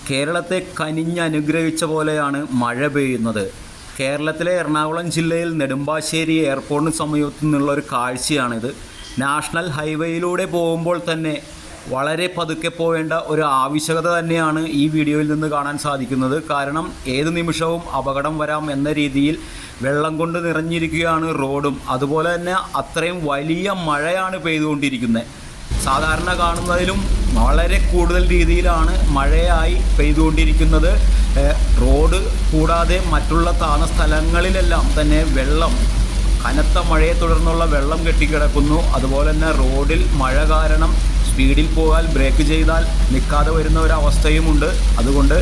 കേരളത്തെ കനിഞ്ഞനുഗ്രഹിച്ച പോലെയാണ് മഴ പെയ്യുന്നത്. കേരളത്തിലെ എറണാകുളം ജില്ലയിൽ നെടുമ്പാശ്ശേരി എയർപോർട്ടിന് സമീപത്തു നിന്നുള്ള ഒരു കാഴ്ചയാണിത്. നാഷണൽ ഹൈവേയിലൂടെ പോകുമ്പോൾ തന്നെ വളരെ പതുക്കെ പോവേണ്ട ഒരു ആവശ്യകത തന്നെയാണ് ഈ വീഡിയോയിൽ നിന്ന് കാണാൻ സാധിക്കുന്നത്. കാരണം ഏത് നിമിഷവും അപകടം വരാം എന്ന രീതിയിൽ വെള്ളം കൊണ്ട് നിറഞ്ഞിരിക്കുകയാണ് റോഡും. അതുപോലെ തന്നെ അത്രയും വലിയ മഴയാണ് പെയ്തുകൊണ്ടിരിക്കുന്നത്. സാധാരണ കാണുന്നതിലും വളരെ കൂടുതൽ രീതിയിലാണ് മഴയായി പെയ്തുകൊണ്ടിരിക്കുന്നത്. റോഡ് കൂടാതെ മറ്റുള്ള താണ സ്ഥലങ്ങളിലെല്ലാം തന്നെ വെള്ളം, കനത്ത മഴയെ തുടർന്നുള്ള വെള്ളം കെട്ടിക്കിടക്കുന്നു. അതുപോലെ തന്നെ റോഡിൽ മഴ കാരണം സ്പീഡിൽ പോകാൻ ബ്രേക്ക് ചെയ്താൽ നിൽക്കാതെ വരുന്ന ഒരവസ്ഥയുമുണ്ട്. അതുകൊണ്ട്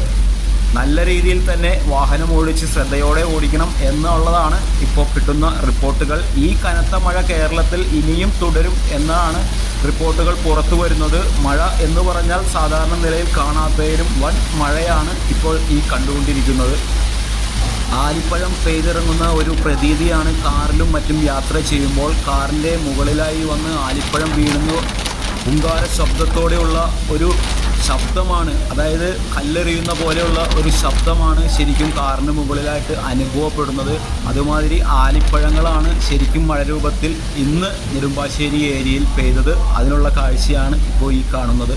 നല്ല രീതിയിൽ തന്നെ വാഹനം ഓടിച്ച് ശ്രദ്ധയോടെ ഓടിക്കണം എന്നുള്ളതാണ് ഇപ്പോൾ കിട്ടുന്ന റിപ്പോർട്ടുകൾ. ഈ കനത്ത മഴ കേരളത്തിൽ ഇനിയും തുടരും എന്നാണ് റിപ്പോർട്ടുകൾ പുറത്തു വരുന്നത്. മഴ എന്ന് പറഞ്ഞാൽ സാധാരണ നിലയിൽ കാണാത്തതിലും വൻ മഴയാണ് ഇപ്പോൾ ഈ കണ്ടുകൊണ്ടിരിക്കുന്നത്. ആലിപ്പഴം പെയ്തിറങ്ങുന്ന ഒരു പ്രതീതിയാണ് കാറിലും മറ്റും യാത്ര ചെയ്യുമ്പോൾ. കാറിൻ്റെ മുകളിലായി വന്ന് ആലിപ്പഴം വീഴുന്നു. ഹുങ്കാര ശബ്ദത്തോടെയുള്ള ഒരു ശബ്ദമാണ്, അതായത് കല്ലെറിയുന്ന പോലെയുള്ള ഒരു ശബ്ദമാണ് ശരിക്കും കാറിന് മുകളിലായിട്ട് അനുഭവപ്പെടുന്നത്. അതുമാതിരി ആലിപ്പഴങ്ങളാണ് ശരിക്കും മഴ രൂപത്തിൽ ഇന്ന് നെടുമ്പാശ്ശേരി ഏരിയയിൽ പെയ്തത്. അതിനുള്ള കാഴ്ചയാണ് ഇപ്പോൾ ഈ കാണുന്നത്.